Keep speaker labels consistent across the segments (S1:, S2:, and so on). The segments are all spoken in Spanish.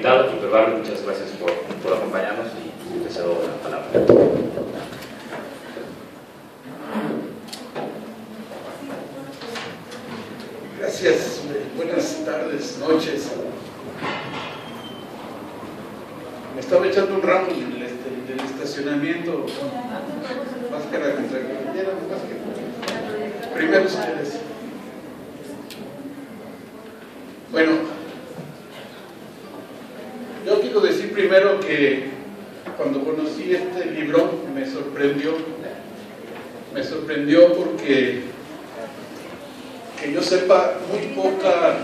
S1: delegado Super Barrio, muchas gracias por acompañarnos y te cedo la palabra.
S2: Gracias, buenas tardes, noches. Me estaba echando un ramo del estacionamiento, máscara contra primero ustedes. Bueno, yo quiero decir primero que cuando conocí este libro me sorprendió porque que yo sepa muy poca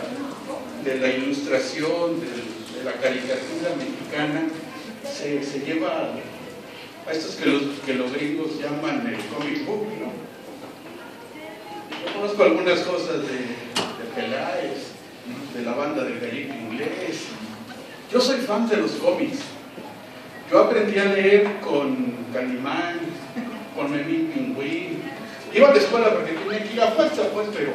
S2: de la ilustración, de la caricatura mexicana, se lleva a estos que los gringos llaman el comic book, ¿no? Yo conozco algunas cosas de Peláez, de la banda del gallito inglés. Yo soy fan de los cómics. Yo aprendí a leer con Calimán, con Memín Pingüín. Iba a la escuela porque tenía que ir a fuerza, pues, pero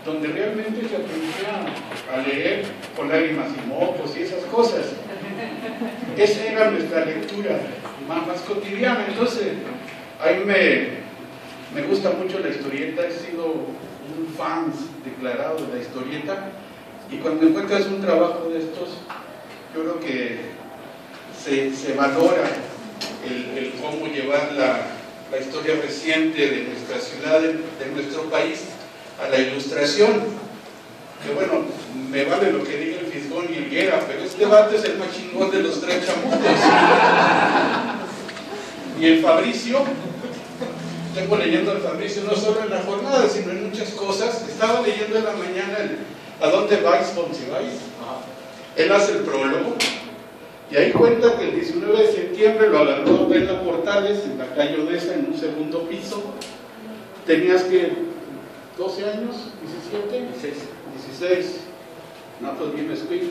S2: donde realmente se aprendía a leer con lágrimas y mocos y esas cosas. Esa era nuestra lectura más cotidiana. Entonces, a mí me gusta mucho la historieta. He sido un fan declarado de la historieta. Y cuando encuentras un trabajo de estos, yo creo que se valora el cómo llevar la historia reciente de nuestra ciudad, de nuestro país, a la ilustración. Que bueno, me vale lo que diga el Fisgón y el Guerra, pero este vato es el más chingón de los tres chamucos. Y el Fabricio, tengo leyendo al Fabricio no solo en la jornada, sino en muchas cosas. Estaba leyendo en la mañana ¿A dónde vais, Monsiváis? Él hace el prólogo y ahí cuenta que el 19 de septiembre lo agarró Adela Portales en la calle Odessa, en un segundo piso. Tenías que 12 años, 17, 16. No, pues bien escucho.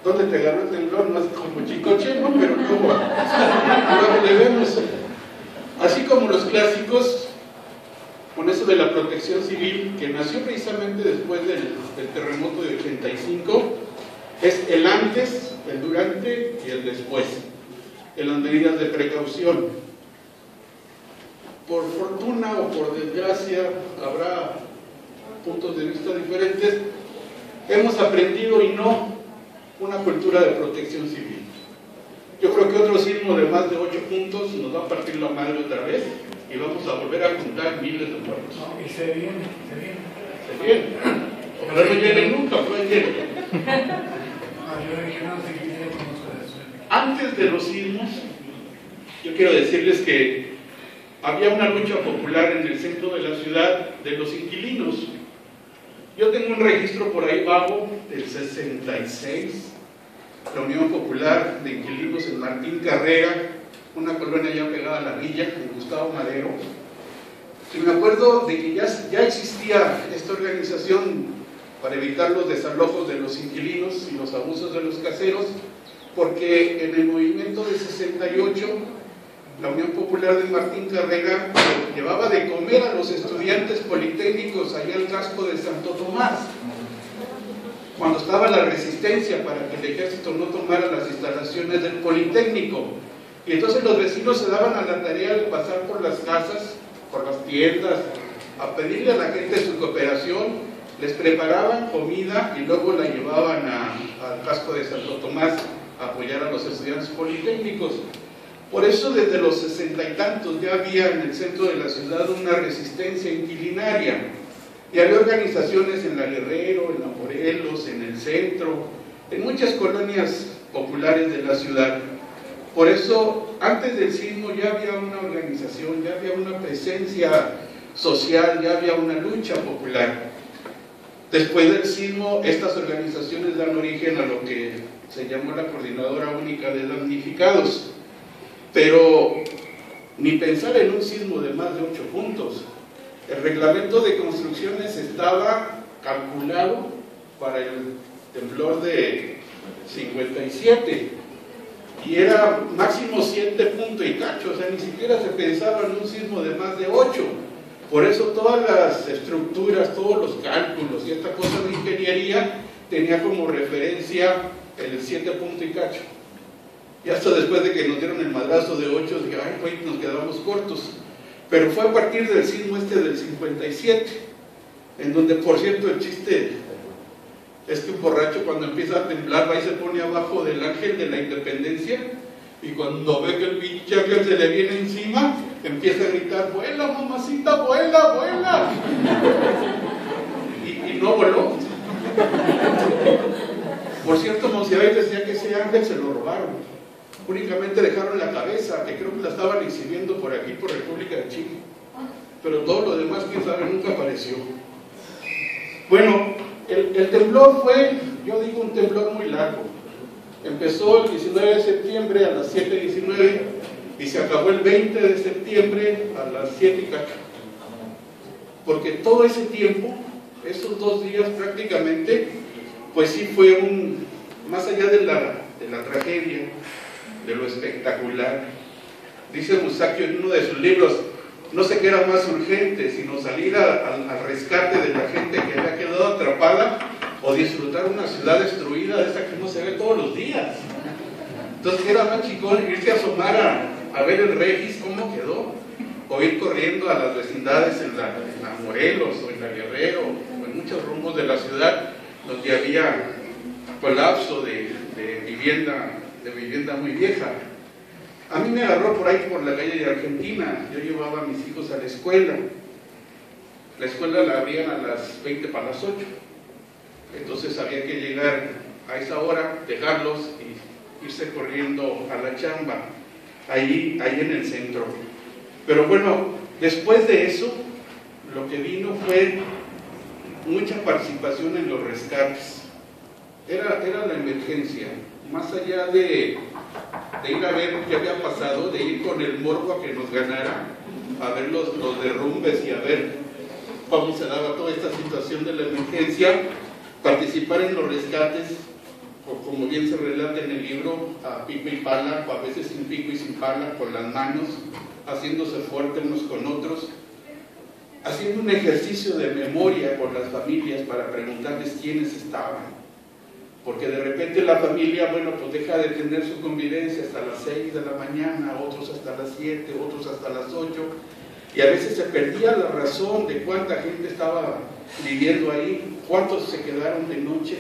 S2: ¿Dónde te agarró el temblor? No es como Chicoche, ¿no? Pero luego le vemos. Así como los clásicos, con eso de la protección civil, que nació precisamente después del terremoto de 85, es el antes, el durante y el después, en las medidas de precaución. Por fortuna o por desgracia, habrá puntos de vista diferentes, hemos aprendido y no una cultura de protección civil. Yo creo que otro sismo de más de 8 puntos nos va a partir la madre otra vez y vamos a volver a juntar miles de muertos.
S3: No, y se viene.
S2: Se viene. Ojalá no llegue nunca, pero llegue.
S3: Yo no sé qué conozco de eso.
S2: Antes de los sismos, yo quiero decirles que había una lucha popular en el centro de la ciudad de los inquilinos. Yo tengo un registro por ahí vago del 66, la Unión Popular de Inquilinos en Martín Carrera, una colonia ya pegada a la villa, de Gustavo Madero. Y me acuerdo de que ya existía esta organización para evitar los desalojos de los inquilinos y los abusos de los caseros, porque en el movimiento de 68, la Unión Popular de Martín Carrera llevaba de comer a los estudiantes politécnicos allá al casco de Santo Tomás, cuando estaba la resistencia para que el ejército no tomara las instalaciones del Politécnico. Y entonces los vecinos se daban a la tarea de pasar por las casas, por las tiendas, a pedirle a la gente su cooperación, les preparaban comida y luego la llevaban al casco de Santo Tomás a apoyar a los estudiantes politécnicos. Por eso desde los 60 y tantos ya había en el centro de la ciudad una resistencia inquilinaria. Y había organizaciones en la Guerrero, en la Morelos, en el centro, en muchas colonias populares de la ciudad. Por eso, antes del sismo ya había una organización, ya había una presencia social, ya había una lucha popular. Después del sismo, estas organizaciones dan origen a lo que se llamó la Coordinadora Única de Damnificados. Pero ni pensar en un sismo de más de 8 puntos. El reglamento de construcciones estaba calculado para el temblor de 57 y era máximo 7 puntos y cacho, o sea, ni siquiera se pensaba en un sismo de más de 8. Por eso todas las estructuras, todos los cálculos y esta cosa de ingeniería tenía como referencia el 7 punto y cacho. Y hasta después de que nos dieron el madrazo de 8, dije, ay, güey, nos quedamos cortos. Pero fue a partir del sismo del 57, en donde, por cierto, el chiste es que un borracho cuando empieza a temblar va y se pone abajo del ángel de la independencia, y cuando ve que el pinche ángel se le viene encima, empieza a gritar, vuela, mamacita, vuela, vuela. Y no voló. Por cierto, Monsiváis decía que ese ángel se lo robaron. Únicamente dejaron la cabeza, que creo que la estaban exhibiendo por aquí, por República de Chile. Pero todo lo demás, quién sabe, nunca apareció. Bueno, el temblor fue, yo digo, un temblor muy largo. Empezó el 19 de septiembre a las 7:19 y se acabó el 20 de septiembre a las 7 y cacho. Porque todo ese tiempo, esos 2 días prácticamente, pues sí fue más allá de la tragedia, de lo espectacular. Dice Musacchio en uno de sus libros, no sé qué era más urgente, sino salir al rescate de la gente que había quedado atrapada o disfrutar una ciudad destruida de esa que no se ve todos los días. Entonces era más chicón irse a asomar a ver el Regis cómo quedó, o ir corriendo a las vecindades en la Morelos o en la Guerrero o en muchos rumbos de la ciudad donde había colapso de vivienda muy vieja. A mí me agarró por ahí por la calle de Argentina. Yo llevaba a mis hijos a la escuela. La escuela la abrían a las 20 para las 8. Entonces había que llegar a esa hora, dejarlos y irse corriendo a la chamba, ahí en el centro. Pero bueno, después de eso, lo que vino fue mucha participación en los rescates. Era la emergencia. Más allá de ir a ver qué había pasado, de ir con el morbo a que nos ganara, a ver los derrumbes y a ver cómo se daba toda esta situación de la emergencia, participar en los rescates, como bien se relata en el libro, a pico y pala, o a veces sin pico y sin pala, con las manos, haciéndose fuerte unos con otros, haciendo un ejercicio de memoria con las familias para preguntarles quiénes estaban. Porque de repente la familia, bueno, pues deja de tener su convivencia hasta las 6 de la mañana, otros hasta las 7, otros hasta las 8, y a veces se perdía la razón de cuánta gente estaba viviendo ahí, cuántos se quedaron de noche,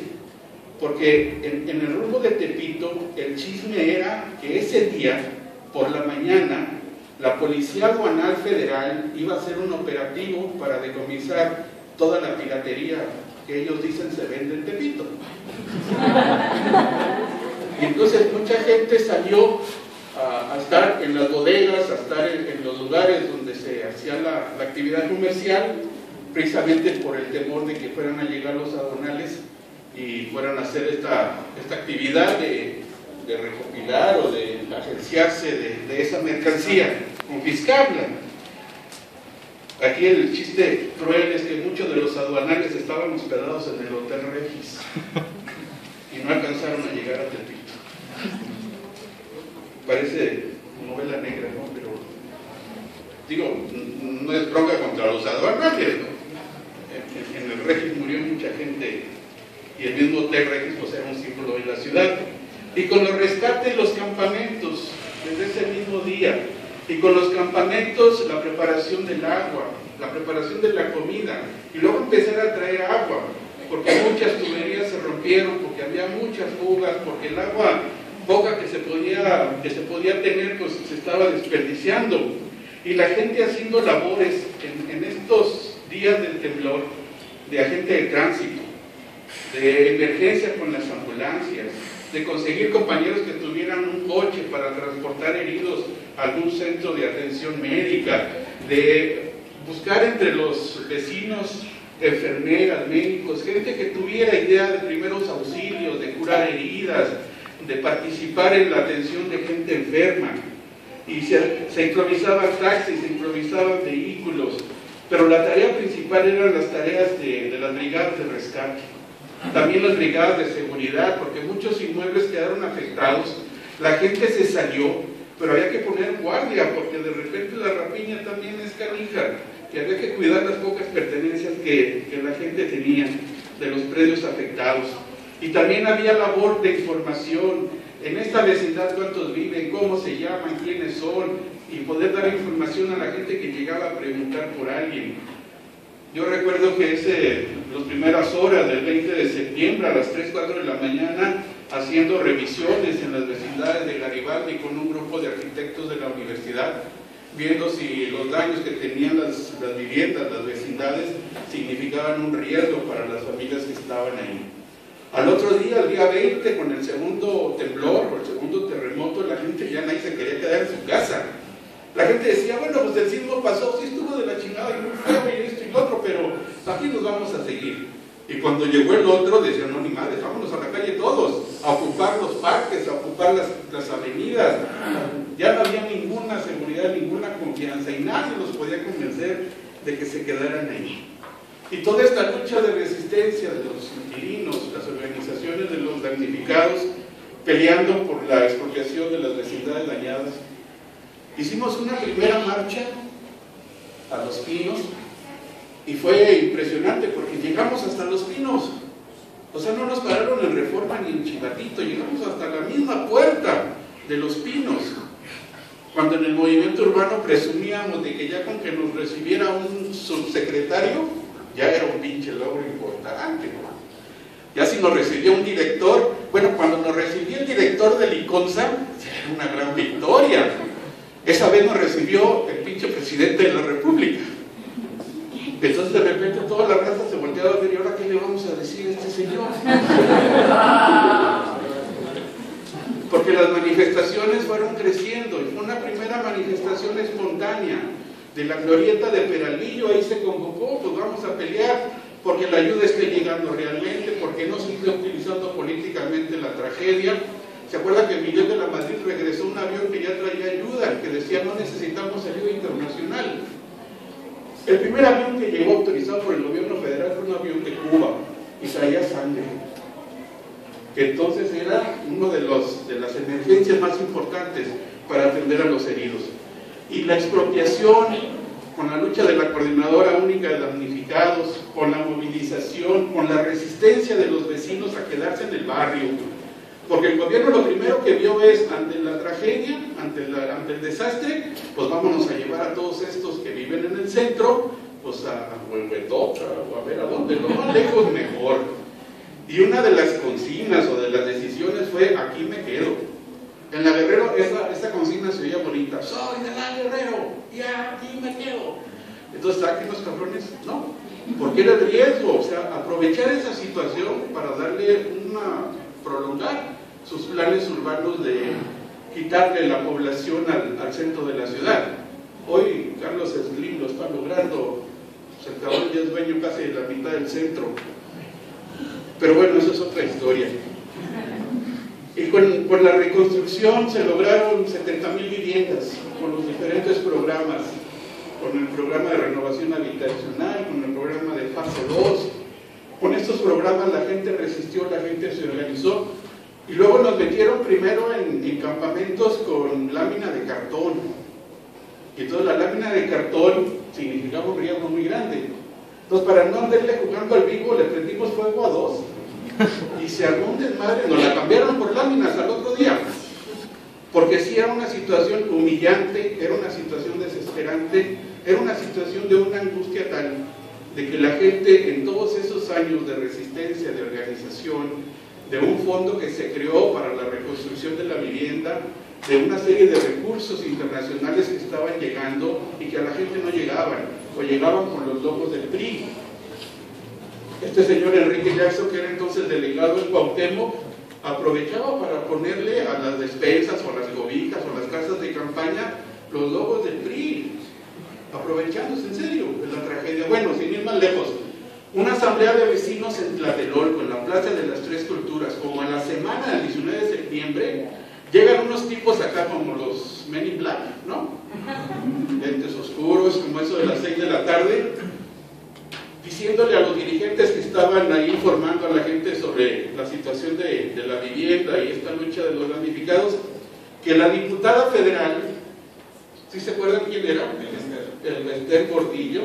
S2: porque en el rumbo de Tepito el chisme era que ese día, por la mañana, la Policía Aduanal Federal iba a hacer un operativo para decomisar toda la piratería que ellos dicen se vende en Tepito. Y entonces mucha gente salió a estar en las bodegas, a estar en los lugares donde se hacía la actividad comercial, precisamente por el temor de que fueran a llegar los aduanales y fueran a hacer esta actividad de recopilar o de agenciarse de esa mercancía, confiscarla. Aquí el chiste cruel es que muchos de los aduanales estaban hospedados en el Hotel Regis y no alcanzaron a llegar a Tepito. Parece novela negra, ¿no? Pero digo, no es bronca contra los aduanales, ¿no? En el Regis murió mucha gente y el mismo Hotel Regis pues era un símbolo de la ciudad. Y con los rescates, los campamentos, desde ese mismo día, y con los campamentos, la preparación del agua, la preparación de la comida, y luego empezar a traer agua, porque muchas tuberías se rompieron, porque había muchas fugas, porque el agua poca que se podía tener, pues se estaba desperdiciando. Y la gente haciendo labores en estos días del temblor, de agente de tránsito, de emergencia con las ambulancias, de conseguir compañeros que tuvieran un coche para transportar heridos a algún centro de atención médica, de buscar entre los vecinos enfermeras, médicos, gente que tuviera idea de primeros auxilios, de curar heridas, de participar en la atención de gente enferma. Y se improvisaban taxis, se improvisaban vehículos, pero la tarea principal eran las tareas de las brigadas de rescate. También las brigadas de seguridad, porque muchos inmuebles quedaron afectados, la gente se salió, pero había que poner guardia, porque de repente la rapiña también es canija, que había que cuidar las pocas pertenencias que la gente tenía de los predios afectados. Y también había labor de información. En esta vecindad, ¿cuántos viven? ¿Cómo se llaman? ¿Quiénes son? Y poder dar información a la gente que llegaba a preguntar por alguien. Yo recuerdo que las primeras horas del 20 de septiembre a las 3, 4 de la mañana, haciendo revisiones en las vecindades de Garibaldi con un grupo de arquitectos de la universidad, viendo si los daños que tenían las viviendas, las vecindades, significaban un riesgo para las familias que estaban ahí. Al otro día, el día 20, con el segundo temblor o el segundo terremoto, la gente ya nadie se quería quedar en su casa. La gente decía, bueno, pues el sismo pasó, sí estuvo de la chingada y muy feo y esto y lo otro, pero aquí nos vamos a seguir. Y cuando llegó el otro, decían, no, ni madre, vámonos a la calle todos, a ocupar los parques, a ocupar las avenidas. Ya no había ninguna seguridad, ninguna confianza y nadie los podía convencer de que se quedaran ahí. Y toda esta lucha de resistencia de los inquilinos, las organizaciones de los damnificados, peleando por la expropiación de las vecindades dañadas. Hicimos una primera marcha a Los Pinos y fue impresionante porque llegamos hasta Los Pinos. O sea, no nos pararon en Reforma ni en Chivatito, llegamos hasta la misma puerta de Los Pinos. Cuando en el movimiento urbano presumíamos de que ya con que nos recibiera un subsecretario, ya era un pinche logro importante. Ya si nos recibía un director, bueno, cuando nos recibía el director del ICONSA, era una gran victoria. Esa vez nos recibió el pinche presidente de la República. Entonces de repente toda la raza se volteaba a ver, ¿y ahora qué le vamos a decir a este señor? Porque las manifestaciones fueron creciendo y fue una primera manifestación espontánea de la glorieta de Peralvillo. Ahí se convocó, pues vamos a pelear porque la ayuda esté llegando realmente, porque no se esté utilizando políticamente la tragedia. ¿Se acuerda que Miguel de la Madrid regresó un avión que ya traía ayuda, que decía no necesitamos ayuda internacional? El primer avión que llegó autorizado por el gobierno federal fue un avión de Cuba y traía sangre, que entonces era uno de las emergencias más importantes para atender a los heridos. Y la expropiación, con la lucha de la Coordinadora Única de Damnificados, con la movilización, con la resistencia de los vecinos a quedarse en el barrio. Porque el gobierno lo primero que vio es, ante la tragedia, ante el desastre, pues vámonos a llevar a todos estos que viven en el centro, pues a Huehuetoca, o a ver a dónde, lo más lejos mejor. Y una de las consignas o de las decisiones fue, aquí me quedo. En la Guerrero, esa consigna se oía bonita, soy de la Guerrero, y aquí me quedo. Entonces, ¿aquí los cabrones? No, porque era el riesgo, o sea, aprovechar esa situación para darle prolongar sus planes urbanos de quitarle la población al centro de la ciudad. Hoy Carlos Slim lo está logrando, pues el cabrón ya es dueño casi de la mitad del centro. Pero bueno, esa es otra historia. Y con la reconstrucción se lograron 70,000 viviendas, con los diferentes programas, con el programa de renovación habitacional, con el programa de fase 2. Con estos programas la gente resistió, la gente se organizó. Y luego nos metieron primero en campamentos con lámina de cartón. Y entonces la lámina de cartón significaba un riesgo muy grande. Entonces, para no andarle jugando al vivo, le prendimos fuego a 2. Y se armó un desmadre. Nos la cambiaron por láminas al otro día. Porque sí era una situación humillante, era una situación desesperante, era una situación de una angustia tal de que la gente en todos esos años de resistencia, de organización, de un fondo que se creó para la reconstrucción de la vivienda, de una serie de recursos internacionales que estaban llegando y que a la gente no llegaban, o llegaban con los logos del PRI. Este señor Enrique Jackson, que era entonces delegado en Cuauhtémoc, aprovechaba para ponerle a las despensas o a las cobijas o a las casas de campaña los logos del PRI, aprovechándose en serio de la tragedia. Bueno, sin ir más lejos, una asamblea de vecinos en Tlatelolco, en la Plaza de las Tres Culturas, como a la semana del 19 de septiembre, llegan unos tipos acá como los Men in Black, ¿no? Lentes oscuros, como eso de las 6 de la tarde, diciéndole a los dirigentes que estaban ahí informando a la gente sobre la situación de la vivienda y esta lucha de los damnificados, que la diputada federal, ¿sí se acuerdan quién era? El Esther Gordillo,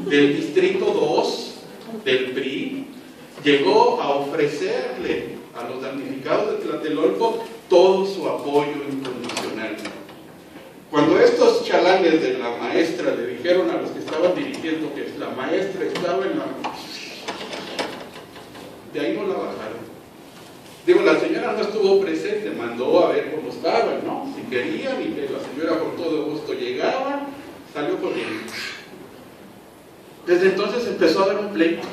S2: del Distrito 2, del PRI, llegó a ofrecerle a los damnificados de Tlatelolco todo su apoyo incondicional. Cuando estos chalanes de la maestra le dijeron a los que estaban dirigiendo que la maestra estaba en la... de ahí no la bajaron. Digo, la señora no estuvo presente, mandó a ver cómo estaban, ¿no? Si querían, y que la señora con todo gusto llegaba, salió corriendo. Desde entonces empezó a dar un pleito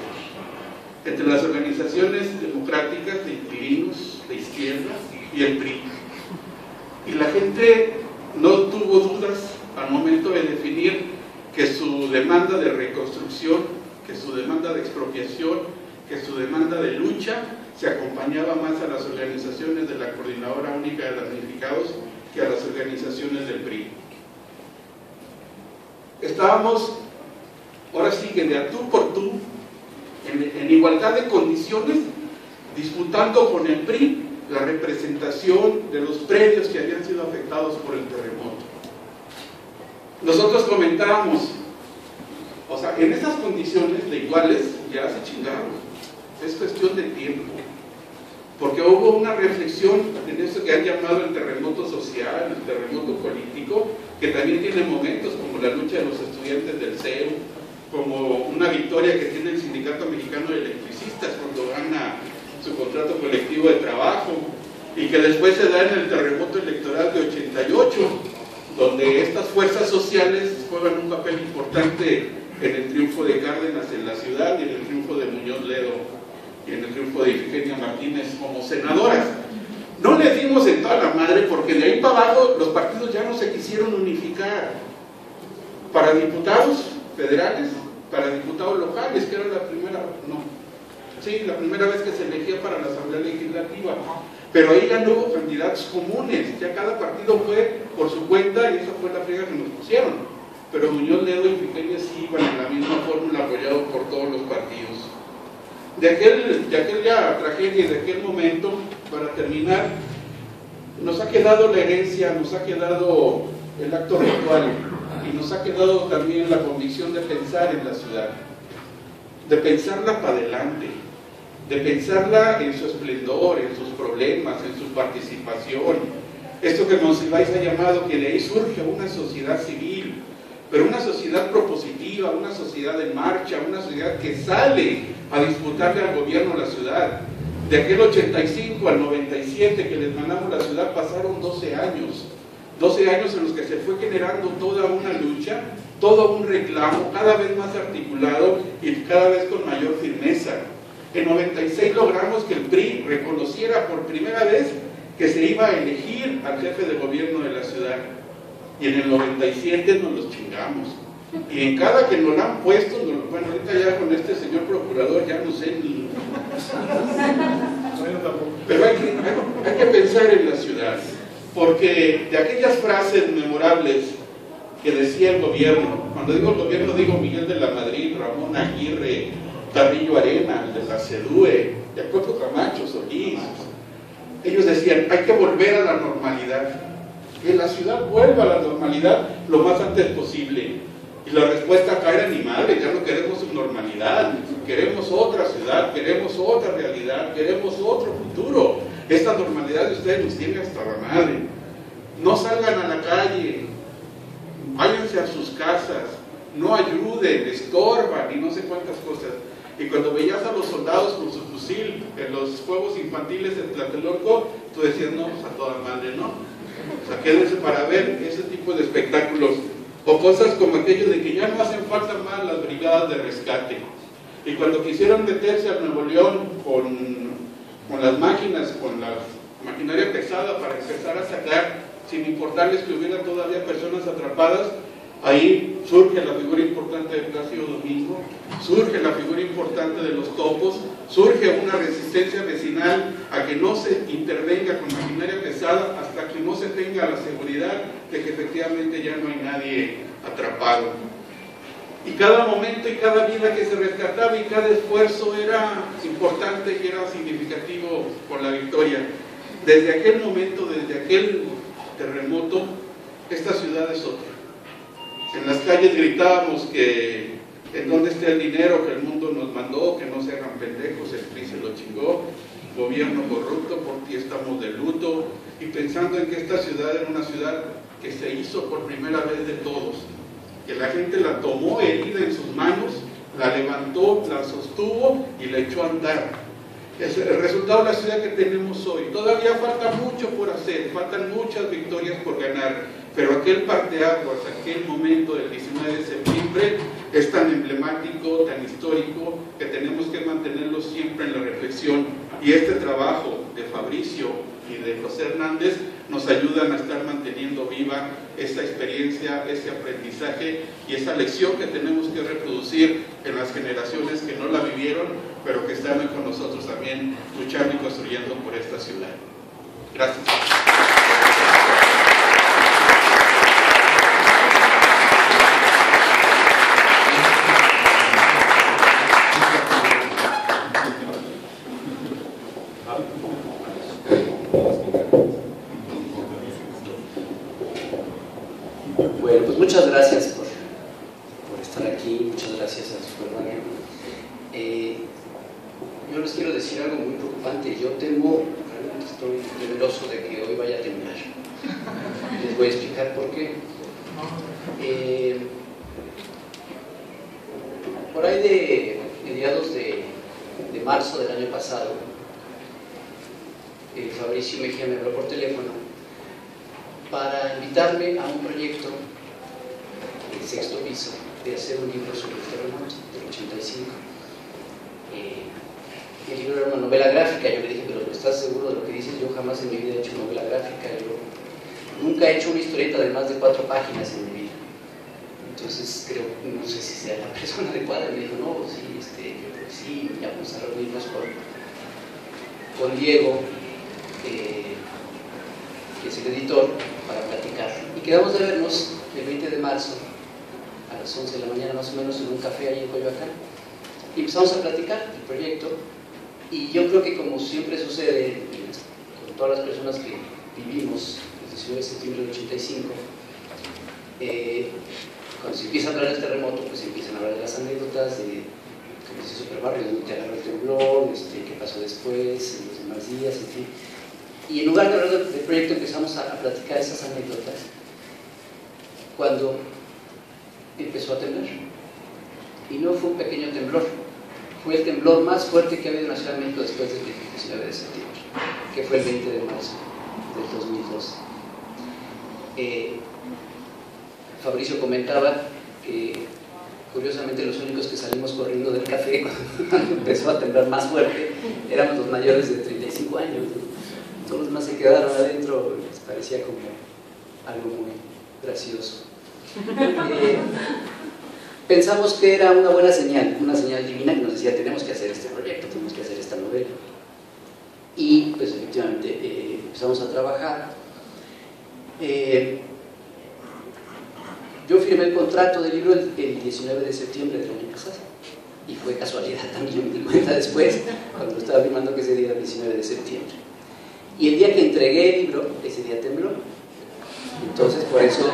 S2: entre las organizaciones democráticas de inquilinos de izquierda y el PRI. Y la gente no tuvo dudas al momento de definir que su demanda de reconstrucción, que su demanda de expropiación, que su demanda de lucha se acompañaba más a las organizaciones de la Coordinadora Única de Damnificados que a las organizaciones del PRI. Estábamos, ahora sí que de a tú por tú, en igualdad de condiciones, disputando con el PRI la representación de los predios que habían sido afectados por el terremoto. Nosotros comentábamos, o sea, en esas condiciones de iguales ya se chingaron, es cuestión de tiempo, porque hubo una reflexión en eso que han llamado el terremoto social, el terremoto político, que también tiene momentos como la lucha de los estudiantes del CEU, como una victoria que tiene el Sindicato Mexicano de Electricistas cuando gana su contrato colectivo de trabajo, y que después se da en el terremoto electoral de 88, donde estas fuerzas sociales juegan un papel importante en el triunfo de Cárdenas en la ciudad y en el triunfo de Muñoz Ledo y en el triunfo de Ifigenia Martínez como senadoras. No le dimos en toda la madre porque de ahí para abajo los partidos ya no se quisieron unificar. Para diputados federales, para diputados locales, que era la primera, la primera vez que se elegía para la Asamblea Legislativa. Pero ahí ya no hubo candidatos comunes, ya cada partido fue por su cuenta y esa fue la friega que nos pusieron. Pero Muñoz Ledo y Ifigenia sí iban en la misma fórmula, apoyados por todos los partidos. De aquella tragedia y de aquel momento, para terminar, nos ha quedado la herencia, nos ha quedado el acto ritual y nos ha quedado también la convicción de pensar en la ciudad, de pensarla para adelante, de pensarla en su esplendor, en sus problemas, en su participación. Esto que Monsiváis ha llamado, que de ahí surge una sociedad civil, pero una sociedad propositiva, una sociedad en marcha, una sociedad que sale a disputarle al gobierno la ciudad. De aquel 85 al 97 que les mandamos la ciudad pasaron 12 años en los que se fue generando toda una lucha, todo un reclamo cada vez más articulado y cada vez con mayor firmeza. En 96 logramos que el PRI reconociera por primera vez que se iba a elegir al jefe de gobierno de la ciudad, y en el 97 nos los chingamos. Y en cada que nos la han puesto, bueno, ahorita ya con este señor procurador ya no sé ni... Pero hay que pensar en la ciudad, porque de aquellas frases memorables que decía el gobierno, cuando digo el gobierno digo Miguel de la Madrid, Ramón Aguirre, Carrillo Arena, de la CEDUE, Jacobo Camacho, Solís, ellos decían, hay que volver a la normalidad, que la ciudad vuelva a la normalidad lo más antes posible. Y la respuesta acá era ni madre, ya no queremos normalidad, queremos otra ciudad, queremos otra realidad, queremos otro futuro. Esta normalidad de ustedes nos tiene hasta la madre. No salgan a la calle, váyanse a sus casas, no ayuden, estorban y no sé cuántas cosas. Y cuando veías a los soldados con su fusil en los juegos infantiles en Tlatelolco, tú decías, no, pues a toda madre, ¿no? O sea, quédense para ver ese tipo de espectáculos. O cosas como aquello de que ya no hacen falta más las brigadas de rescate. Y cuando quisieron meterse a Nuevo León con las máquinas, con la maquinaria pesada para empezar a sacar, sin importarles que hubiera todavía personas atrapadas, ahí surge la figura importante de Plácido Domingo, surge la figura importante de los topos, surge una resistencia vecinal a que no se intervenga con maquinaria pesada hasta que no se tenga la seguridad de que efectivamente ya no hay nadie atrapado. Y cada momento y cada vida que se rescataba y cada esfuerzo era importante y era significativo por la victoria. Desde aquel momento, desde aquel terremoto, esta ciudad es otra. En las calles gritábamos que ¿En dónde está el dinero que el mundo nos mandó? Que no se hagan pendejos, el PRI se lo chingó, gobierno corrupto, por ti estamos de luto, y pensando en que esta ciudad era una ciudad que se hizo por primera vez de todos, que la gente la tomó herida en sus manos, la levantó, la sostuvo y la echó a andar. Es el resultado de la ciudad que tenemos hoy. Todavía falta mucho por hacer, faltan muchas victorias por ganar, pero aquel parteaguas, aquel momento del 19 de septiembre es tan emblemático, tan histórico, que tenemos que mantenerlo siempre en la reflexión, y este trabajo de Fabricio y de José Hernández nos ayudan a estar manteniendo viva esa experiencia, ese aprendizaje y esa lección que tenemos que reproducir en las generaciones que no la vivieron, pero que están hoy con nosotros también luchando y construyendo por esta ciudad. Gracias.
S4: Bueno, pues muchas gracias por estar aquí, muchas gracias a Superman. Yo les quiero decir algo muy preocupante. Yo temo, realmente estoy temeroso de que hoy vaya a terminar. Les voy a explicar por qué. Por ahí de mediados de marzo del año pasado, Fabricio Mejía me habló por teléfono para invitarme a un proyecto del sexto piso de hacer un libro sobre el terremoto del 85. El libro era una novela gráfica. Yo le dije, pero ¿estás seguro de lo que dices? Yo jamás en mi vida he hecho novela gráfica. Yo nunca he hecho una historieta de más de 4 páginas en mi vida. Entonces creo, no sé si sea la persona adecuada. Y me dijo, no, sí, yo creo que sí, ya vamos a reunirnos con Diego, que es el editor, para platicar. Y quedamos de vernos el 20 de marzo a las 11 de la mañana más o menos en un café ahí en Coyoacán. Y empezamos a platicar del proyecto. Y yo creo que, como siempre sucede con todas las personas que vivimos desde el 19 de septiembre del 85, cuando se empieza a hablar del terremoto, pues empiezan a hablar de las anécdotas, de como dice Superbarrio, donde te agarró el temblor, qué pasó después, en los demás días, en fin. Y en lugar de hablar del proyecto, empezamos a platicar esas anécdotas cuando empezó a temblar. Y no fue un pequeño temblor, fue el temblor más fuerte que ha habido en la Ciudad de México después del 19 de septiembre, que fue el 20 de marzo del 2002. Fabricio comentaba que, curiosamente, los únicos que salimos corriendo del café cuando empezó a temblar más fuerte éramos los mayores de 35 años. Todos los demás se quedaron adentro, les parecía como algo muy gracioso. Pensamos que era una buena señal, una señal divina que nos decía, tenemos que hacer este proyecto, tenemos que hacer esta novela. Y pues efectivamente empezamos a trabajar. Yo firmé el contrato del libro el 19 de septiembre del año pasado, y fue casualidad también, me di cuenta después, cuando estaba firmando, que ese día era el 19 de septiembre. Y el día que entregué el libro, ese día tembló. Entonces, por eso,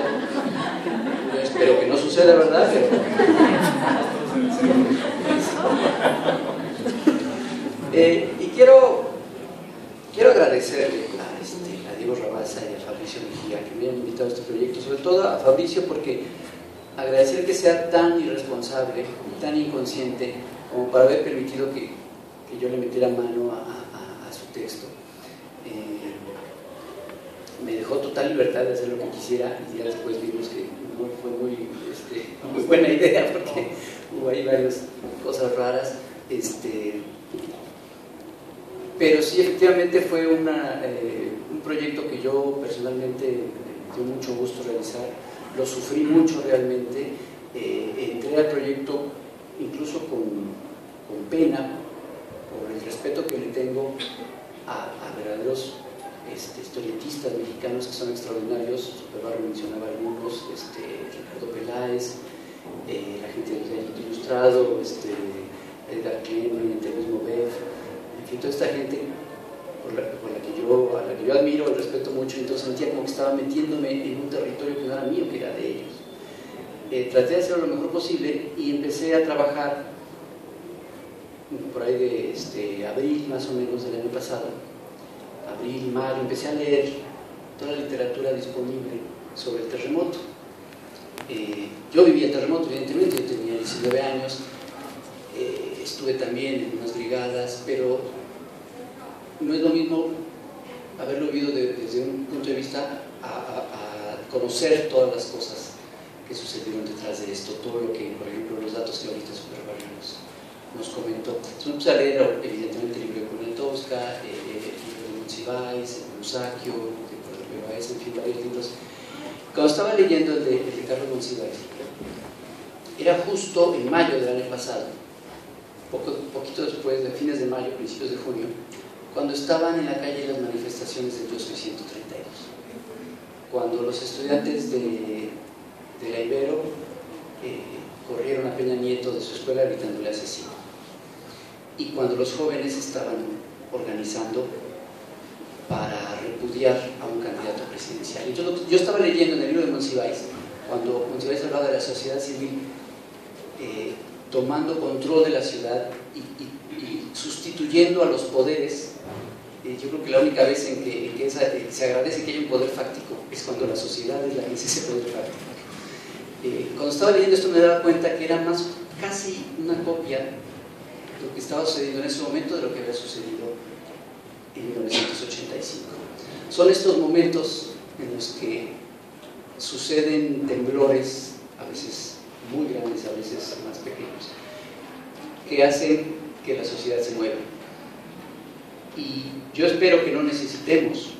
S4: yo espero que no suceda, ¿verdad? Y quiero agradecerle a Diego Rabasa y a Fabricio Mejía que me han invitado a este proyecto, sobre todo a Fabricio, porque agradecer que sea tan irresponsable, tan inconsciente, como para haber permitido que yo le metiera mano a su texto. Me dejó total libertad de hacer lo que quisiera, y ya después vimos que no fue muy buena idea, porque hubo ahí varias cosas raras, pero sí, efectivamente fue un proyecto que yo personalmente me dio mucho gusto realizar. Lo sufrí mucho realmente. Entré al proyecto incluso con pena, por el respeto que le tengo a verdaderos historietistas mexicanos que son extraordinarios. Superbarrio mencionaba algunos, Ricardo Peláez, la gente del Diario Ilustrado, Edgar Clement, el mismo Bev, en fin, toda esta gente a la que yo admiro y respeto mucho. Entonces sentía como que estaba metiéndome en un territorio que no era mío, que era de ellos. traté de hacerlo lo mejor posible y empecé a trabajar por ahí de abril más o menos del año pasado, abril, mayo, empecé a leer toda la literatura disponible sobre el terremoto. Yo vivía el terremoto, evidentemente, yo tenía 19 años, estuve también en unas brigadas, pero no es lo mismo haberlo vivido desde un punto de vista a conocer todas las cosas que sucedieron detrás de esto, todo lo que, por ejemplo, los datos que ahorita Superbarrio nos comentó. Entonces empecé a leer, evidentemente, el libro de Poniatowska, el libro de Monsiváis, el de Musacchio, de en fin, varios libros. Cuando estaba leyendo el de Carlos Monsiváis, era justo en mayo del año pasado, poquito después, de fines de mayo, principios de junio, cuando estaban en la calle las manifestaciones del Yo Soy 132, cuando los estudiantes de la Ibero corrieron a Peña Nieto de su escuela gritándole asesino, y cuando los jóvenes estaban organizando para repudiar a un candidato presidencial. Entonces, yo estaba leyendo en el libro de Monsiváis, cuando Monsiváis hablaba de la sociedad civil tomando control de la ciudad y sustituyendo a los poderes. Yo creo que la única vez en que se agradece que haya un poder fáctico es cuando la sociedad es la que es ese poder fáctico. Cuando estaba leyendo esto me daba cuenta que era casi una copia de lo que estaba sucediendo en ese momento de lo que había sucedido en 1985. Son estos momentos en los que suceden temblores, a veces muy grandes, a veces más pequeños, que hacen que la sociedad se mueva. Y yo espero que no necesitemos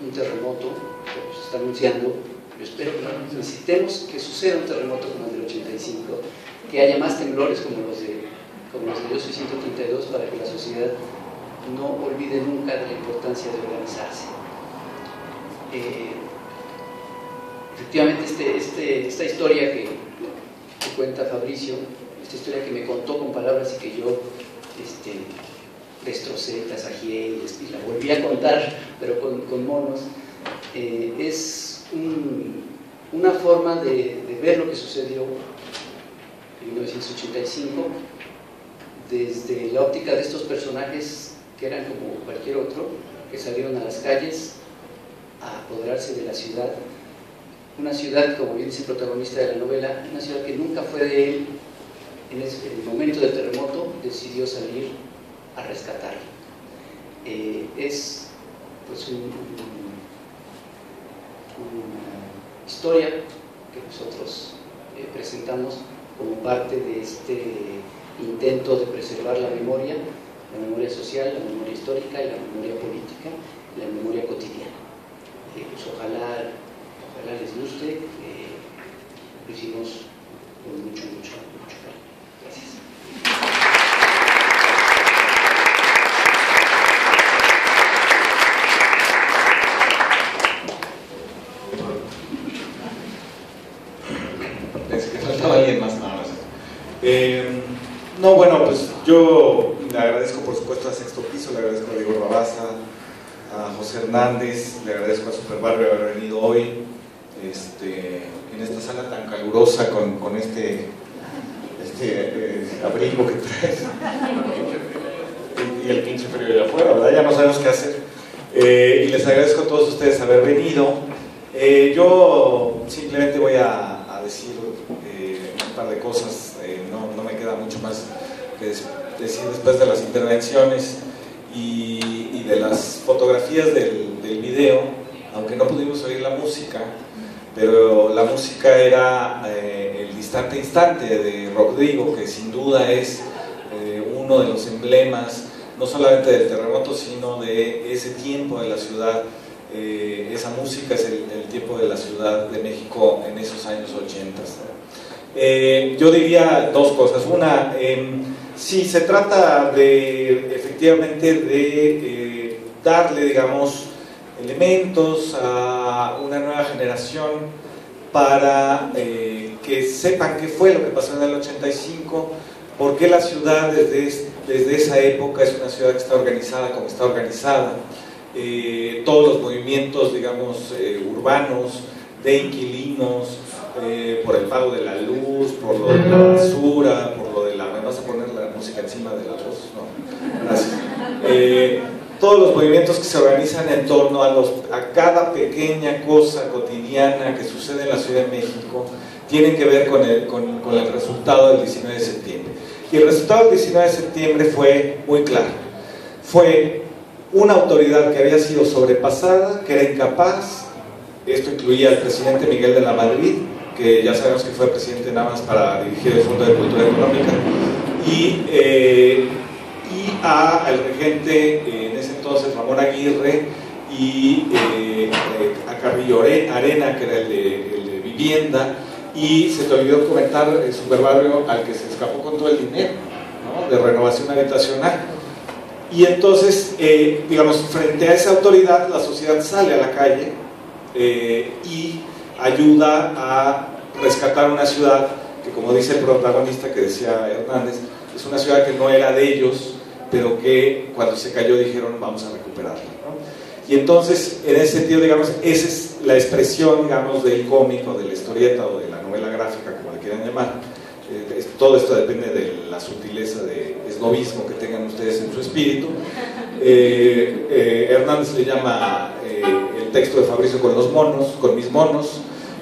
S4: un terremoto, como se está anunciando. Yo espero que no necesitemos que suceda un terremoto como el del 85, que haya más temblores como los de Yo Soy 132, para que la sociedad no olvide nunca de la importancia de organizarse. Efectivamente, esta historia que cuenta Fabricio, esta historia que me contó con palabras y que yo destrocé, tasajeé y la volví a contar, pero con monos, es una forma de ver lo que sucedió en 1985 desde la óptica de estos personajes que eran como cualquier otro, que salieron a las calles a apoderarse de la ciudad. Una ciudad, como bien dice el protagonista de la novela, una ciudad que nunca fue de él. En el momento del terremoto decidió salir a rescatarlo. Es pues una historia que nosotros presentamos como parte de este intento de preservar la memoria social, la memoria histórica, la memoria política, la memoria cotidiana. Pues ojalá les guste. Lo hicimos con mucho cariño. Gracias.
S5: Pensé que faltaba alguien más. No, bueno, pues yo le agradezco por supuesto a Sexto Piso, le agradezco a Diego Rabasa, a José Hernández, le agradezco a Superbarrio haber venido hoy en esta sala tan calurosa con este abrigo que traes y el pinche frío de afuera, ¿verdad? Ya no sabemos qué hacer. Y les agradezco a todos ustedes haber venido. Yo simplemente voy a decir un par de cosas, no me queda mucho más que decir después de las intervenciones y de las fotografías del video, aunque no pudimos oír la música, pero la música era el Distante Instante de Rodrigo, que sin duda es uno de los emblemas, no solamente del terremoto, sino de ese tiempo de la ciudad. Esa música es el tiempo de la Ciudad de México en esos años 80. Yo diría dos cosas. Una, sí, se trata efectivamente de darle, digamos, elementos a una nueva generación para que sepan qué fue lo que pasó en el 85, por qué la ciudad desde esa época es una ciudad que está organizada como está organizada. Todos los movimientos, digamos, urbanos, de inquilinos, por el pago de la luz, por lo de la basura, por lo de la... ¿Me vas a poner la música encima de la voz? No, gracias. Todos los movimientos que se organizan en torno a cada pequeña cosa cotidiana que sucede en la Ciudad de México tienen que ver con el resultado del 19 de septiembre. Y el resultado del 19 de septiembre fue muy claro. Fue una autoridad que había sido sobrepasada, que era incapaz. Esto incluía al presidente Miguel de la Madrid, que ya sabemos que fue presidente nada más para dirigir el Fondo de Cultura Económica, y al regente en ese entonces, Ramón Aguirre, y a Carrillo Arena, que era el de Vivienda, y se te olvidó comentar el superbarrio al que se escapó con todo el dinero, ¿no?, de renovación habitacional. Y entonces, digamos, frente a esa autoridad, la sociedad sale a la calle y ayuda a rescatar una ciudad que, como dice el protagonista que decía Hernández, es una ciudad que no era de ellos, pero que cuando se cayó dijeron vamos a recuperarla, ¿no? Y entonces, en ese sentido, digamos, esa es la expresión, digamos, del cómic o de la historieta o de la novela gráfica, como le quieran llamar. Todo esto depende de la sutileza de esnovismo que tengan ustedes en su espíritu. Hernández le llama el texto de Fabricio con los monos, con mis monos.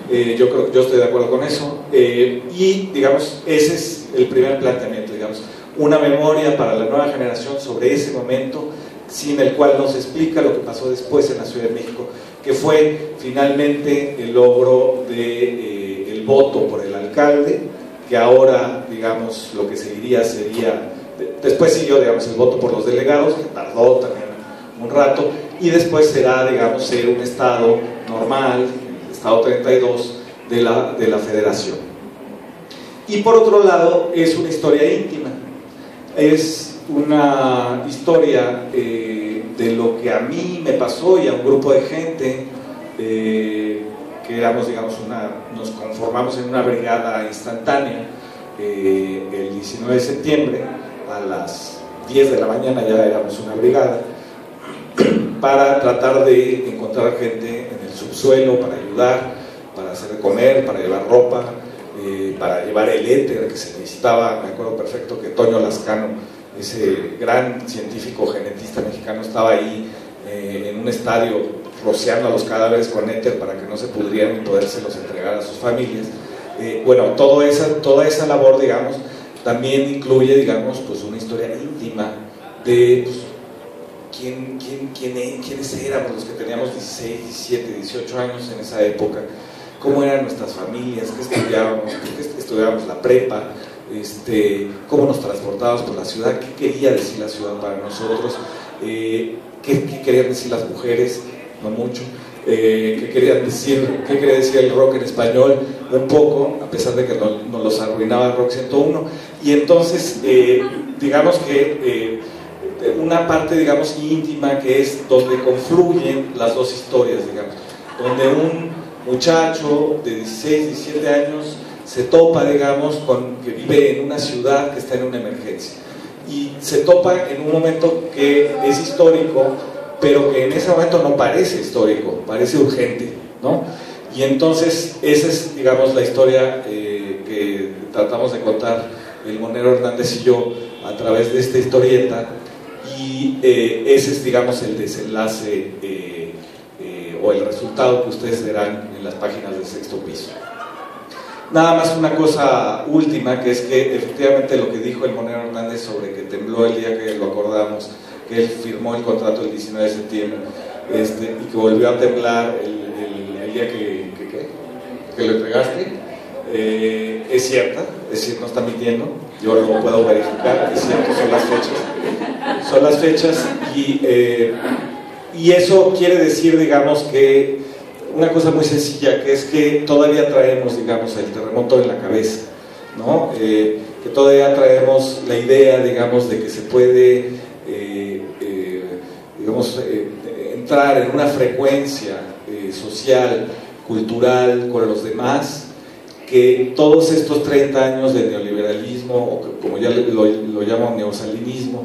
S5: Yo estoy de acuerdo con eso. Y, digamos, ese es el primer planteamiento, digamos, una memoria para la nueva generación sobre ese momento, sin el cual nos explica lo que pasó después en la Ciudad de México, que fue finalmente el logro del voto por el alcalde, que ahora, digamos, lo que seguiría sería, después siguió, digamos, el voto por los delegados, que tardó también un rato, y después será, digamos, ser un estado normal, el estado 32 de la federación. Y por otro lado, es una historia íntima, es una historia de lo que a mí me pasó y a un grupo de gente, que éramos, digamos, nos conformamos en una brigada instantánea el 19 de septiembre, a las 10 de la mañana ya éramos una brigada, para tratar de encontrar gente en el subsuelo, para ayudar, para hacer de comer, para llevar ropa, para llevar el éter que se necesitaba. Me acuerdo perfecto que Toño Lascano, ese gran científico genetista mexicano, estaba ahí en un estadio rociando a los cadáveres con éter para que no se pudrieran y podérselos entregar a sus familias. Bueno, toda esa labor, digamos, también incluye, digamos, pues una historia íntima de pues, quiénes éramos los que teníamos 16, 17, 18 años en esa época, cómo eran nuestras familias, qué estudiábamos la prepa, cómo nos transportábamos por la ciudad, qué quería decir la ciudad para nosotros, qué querían decir las mujeres, no mucho, qué quería decir el rock en español, un poco, a pesar de que nos los arruinaba el Rock 101. Y entonces, digamos que una parte, digamos, íntima, que es donde confluyen las dos historias, digamos, donde un muchacho de 16, 17 años se topa, digamos, que vive en una ciudad que está en una emergencia, y se topa en un momento que es histórico, pero que en ese momento no parece histórico, parece urgente, ¿no? Y entonces esa es, digamos, la historia que tratamos de contar el monero Hernández y yo a través de esta historieta, y ese es, digamos, el desenlace o el resultado que ustedes verán en las páginas del Sexto Piso. Nada más una cosa última, que es que efectivamente lo que dijo el monero Hernández sobre que tembló el día que lo acordamos, que él firmó el contrato el 19 de septiembre y que volvió a temblar el día que lo entregaste, es cierto, no está mintiendo, yo lo puedo verificar, es cierto, son las fechas, y eso quiere decir, digamos, que una cosa muy sencilla, que es que todavía traemos, digamos, el terremoto en la cabeza, ¿no? Que todavía traemos la idea, digamos, de que se puede entrar en una frecuencia social, cultural con los demás, que todos estos 30 años de neoliberalismo, o como ya lo llamo neosalinismo,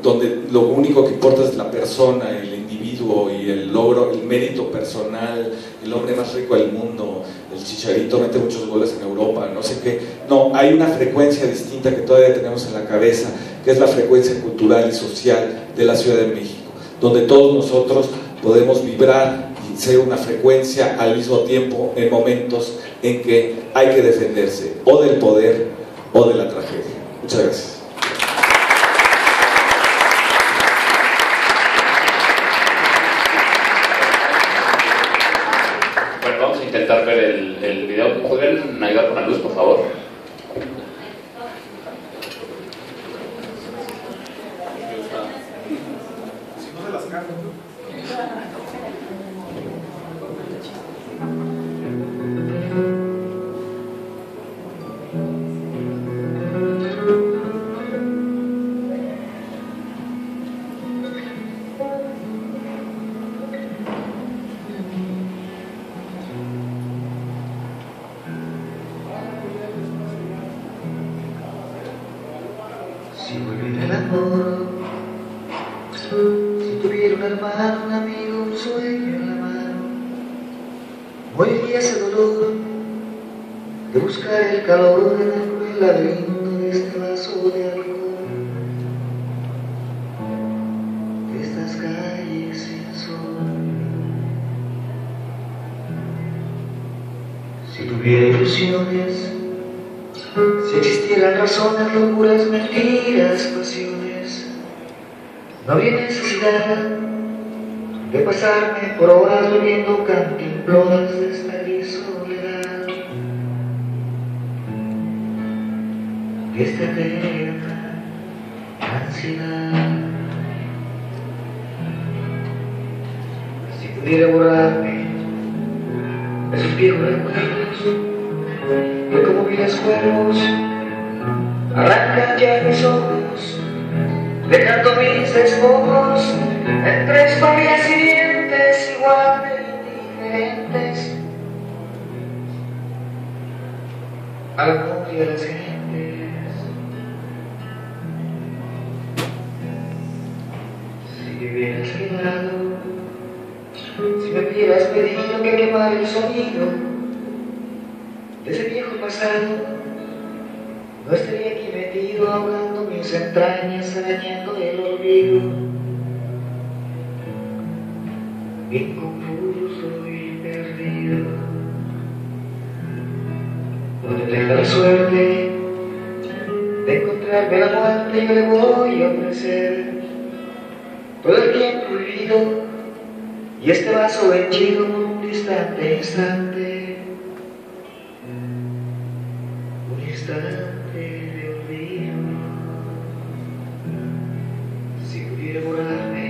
S5: donde lo único que importa es la persona, el individuo y el logro, el mérito personal, el hombre más rico del mundo, el Chicharito mete muchos goles en Europa, no sé qué. No, hay una frecuencia distinta que todavía tenemos en la cabeza, que es la frecuencia cultural y social de la Ciudad de México, donde todos nosotros podemos vibrar y ser una frecuencia al mismo tiempo en momentos en que hay que defenderse o del poder o de la tragedia. Muchas gracias.
S1: Bueno, vamos a intentar ver el video. ¿Pueden ayudar con la luz, por favor?
S6: Si volviera el amor, si tuviera un hermano, un amigo, un sueño en la mano, moriría ese dolor de buscar el calor en el cruel laberinto de este vaso de alcohol, de estas calles sin sol. Si tuviera ilusiones, si existieran razones, locuras, mentiras, pasiones, no habría necesidad de pasarme por horas bebiendo cantimploras de esta gris soledad, de esta eterna ansiedad. Si pudiera borrarme esos viejos recuerdos que como viles cuervos arrancan ya mis ojos, dejando mis despojos entre historias y dientes igual de indiferentes al amor y a las gentes. Si me hubieras quedado, si me hubieras pedido que quemara el sonido de ese viejo pasado, no estaría aquí metido ahogando mis entrañas, arañando el olvido, bien confuso y perdido. Donde tenga la suerte de encontrarme la muerte, yo le voy a ofrecer todo el tiempo vivido y este vaso henchido por un distante instante. De olvido. Si pudiera borrarme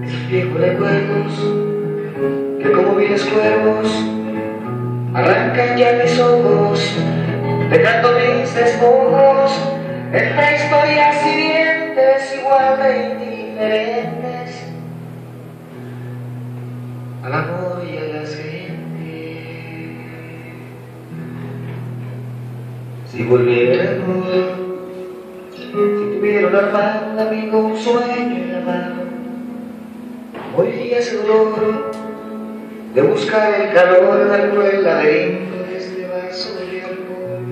S6: esos viejos recuerdos que como viles cuervos arrancan ya mis ojos, dejando mis despojos entre historias y dientes igual de indiferentes al amor y a las gentes. Si volviera el amor, si tuviera un hermano, un amigo, un sueño en la mano, moriría ese dolor de buscar el calor en el cruel laberinto de este vaso de alcohol,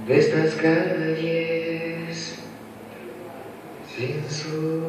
S6: de estas calles sin sol.